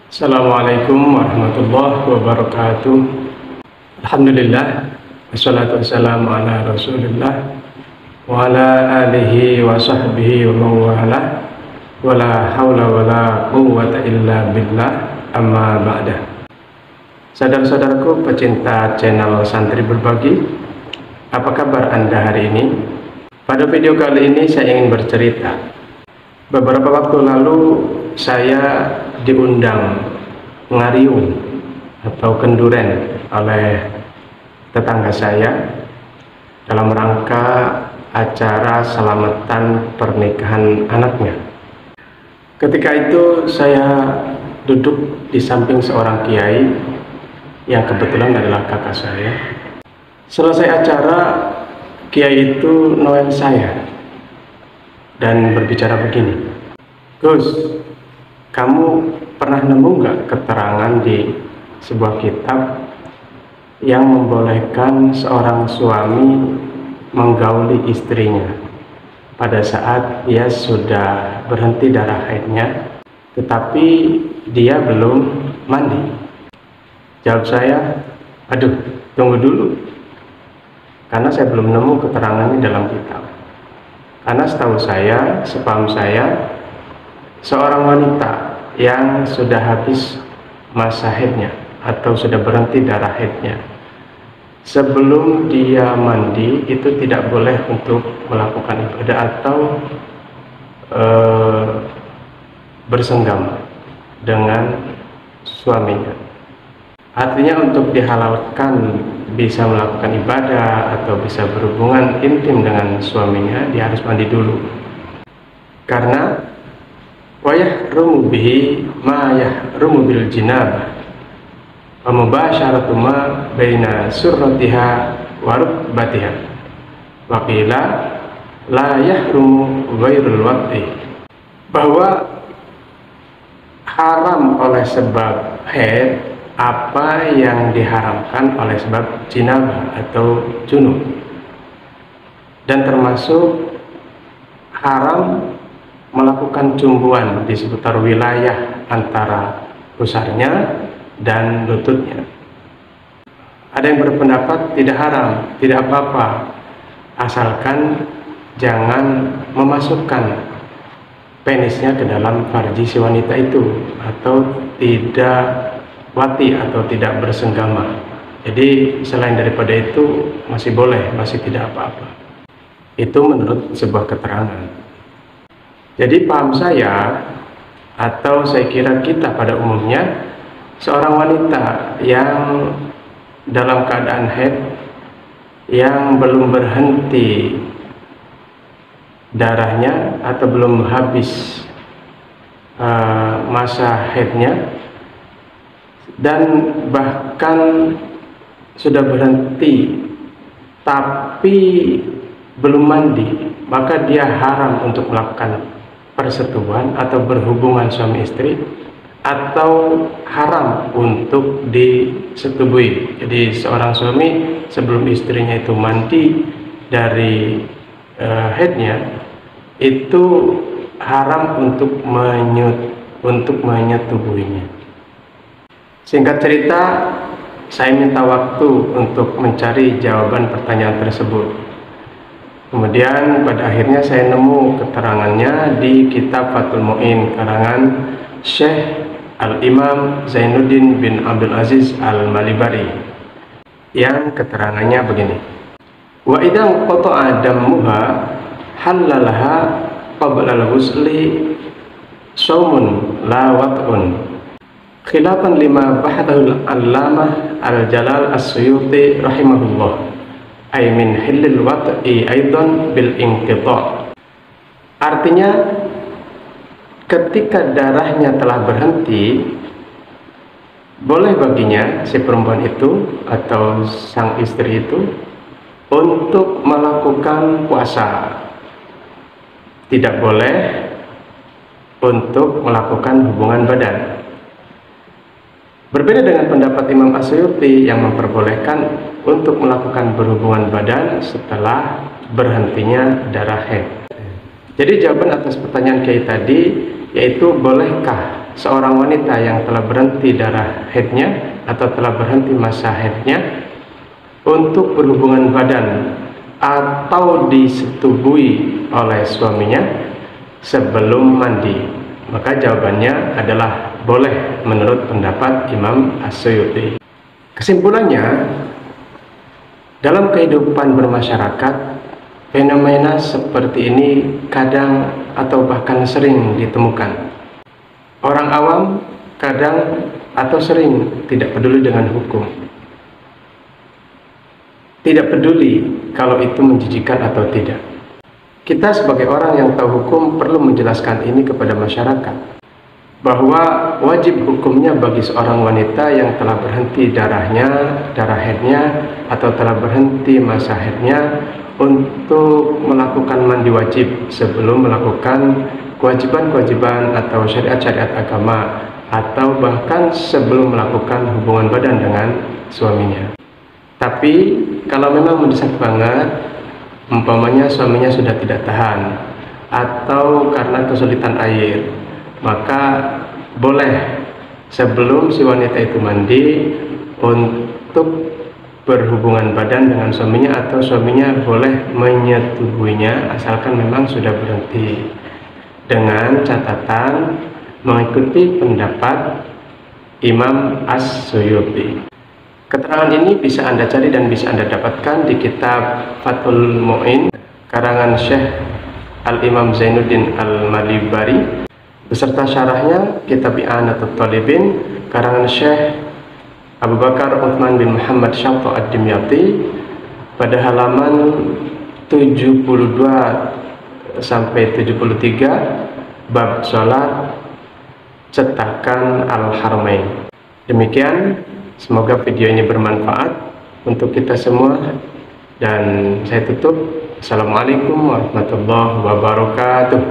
Assalamualaikum warahmatullahi wabarakatuh. Alhamdulillah, wassalatu wassalamu ala rasulillah wa ala alihi wa sahbihi wa mawalah, wa la hawla wa la quwwata illa billah, amma ba'dah. Saudara-saudaraku pecinta channel Santri Berbagi, apa kabar Anda hari ini? Pada video kali ini saya ingin bercerita. Beberapa waktu lalu saya diundang ngariung atau kenduren oleh tetangga saya dalam rangka acara selamatan pernikahan anaknya. Ketika itu saya duduk di samping seorang kiai yang kebetulan adalah kakak saya. Selesai acara, kiai itu noel saya dan berbicara begini, "Gus, kamu pernah nemu nggak keterangan di sebuah kitab yang membolehkan seorang suami menggauli istrinya pada saat dia sudah berhenti darah haidnya, tetapi dia belum mandi?" Jawab saya, "Aduh, tunggu dulu, karena saya belum nemu keterangannya dalam kitab. Karena setahu saya, sepaham saya, seorang wanita yang sudah habis masa haidnya atau sudah berhenti darah haidnya, sebelum dia mandi itu tidak boleh untuk melakukan ibadah atau bersenggama dengan suaminya. Artinya untuk dihalalkan bisa melakukan ibadah atau bisa berhubungan intim dengan suaminya, dia harus mandi dulu. Karena wa yahrumu bihi ma yahrumu bil jinabah wa mubasharatu ma baina surratiha wa rukbatiha wa qila la yahrumu ghairul wad'i, bahwa haram oleh sebab haid apa yang diharamkan oleh sebab jinabah atau junub, dan termasuk haram melakukan cumbuan di seputar wilayah antara pusarnya dan lututnya. Ada yang berpendapat tidak haram, tidak apa-apa, asalkan jangan memasukkan penisnya ke dalam farji si wanita itu, atau tidak wati atau tidak bersenggama. Jadi selain daripada itu masih boleh, masih tidak apa-apa. Itu menurut sebuah keterangan. Jadi paham saya, atau saya kira kita pada umumnya, seorang wanita yang dalam keadaan haid, yang belum berhenti darahnya atau belum habis masa haidnya, dan bahkan sudah berhenti tapi belum mandi, maka dia haram untuk melakukan persetubuhan atau berhubungan suami istri, atau haram untuk disetubui. Jadi seorang suami sebelum istrinya itu mandi dari haidnya, itu haram untuk menyetubuinya. Singkat cerita, saya minta waktu untuk mencari jawaban pertanyaan tersebut. Kemudian pada akhirnya saya nemu keterangannya di kitab Fathul Mu'in karangan Syekh Al-Imam Zainuddin bin Abdul Aziz Al-Malibari, yang keterangannya begini: "Wa idza qata'a dammuha halalaha qabla al-ghusli shaumun la wat'un, khilafan lima bahathul allamah al-jalal as-suyuti rahimahullah, ay min hillil wat'i aidan bil inqita'." Artinya, ketika darahnya telah berhenti, boleh baginya si perempuan itu atau sang istri itu untuk melakukan puasa, tidak boleh untuk melakukan hubungan badan. Berbeda dengan pendapat Imam As-Suyuti yang memperbolehkan untuk melakukan berhubungan badan setelah berhentinya darah haid. Jadi jawaban atas pertanyaan Kiai tadi yaitu, bolehkah seorang wanita yang telah berhenti darah haidnya atau telah berhenti masa haidnya untuk berhubungan badan atau disetubui oleh suaminya sebelum mandi? Maka jawabannya adalah boleh menurut pendapat Imam As-Suyuti. Kesimpulannya, dalam kehidupan bermasyarakat, fenomena seperti ini kadang atau bahkan sering ditemukan. Orang awam kadang atau sering tidak peduli dengan hukum. Tidak peduli kalau itu menjijikan atau tidak. Kita sebagai orang yang tahu hukum perlu menjelaskan ini kepada masyarakat, bahwa wajib hukumnya bagi seorang wanita yang telah berhenti darah haidnya atau telah berhenti masa haidnya untuk melakukan mandi wajib sebelum melakukan kewajiban-kewajiban atau syariat-syariat agama, atau bahkan sebelum melakukan hubungan badan dengan suaminya. Tapi kalau memang mendesak banget, umpamanya suaminya sudah tidak tahan atau karena kesulitan air, maka boleh sebelum si wanita itu mandi untuk berhubungan badan dengan suaminya, atau suaminya boleh menyetubuinya asalkan memang sudah berhenti, dengan catatan mengikuti pendapat Imam As-Suyuti. Keterangan ini bisa Anda cari dan bisa Anda dapatkan di kitab Fathul Mu'in karangan Syekh Al-Imam Zainuddin Al-Malibari beserta syarahnya kitab I'anatul Talibin karangan Syekh Abu Bakar Uthman bin Muhammad Syafo Ad-Dimyati pada halaman 72 sampai 73 bab sholat cetakan Al-Haramain. Demikian, semoga video ini bermanfaat untuk kita semua, dan saya tutup. Assalamualaikum warahmatullahi wabarakatuh.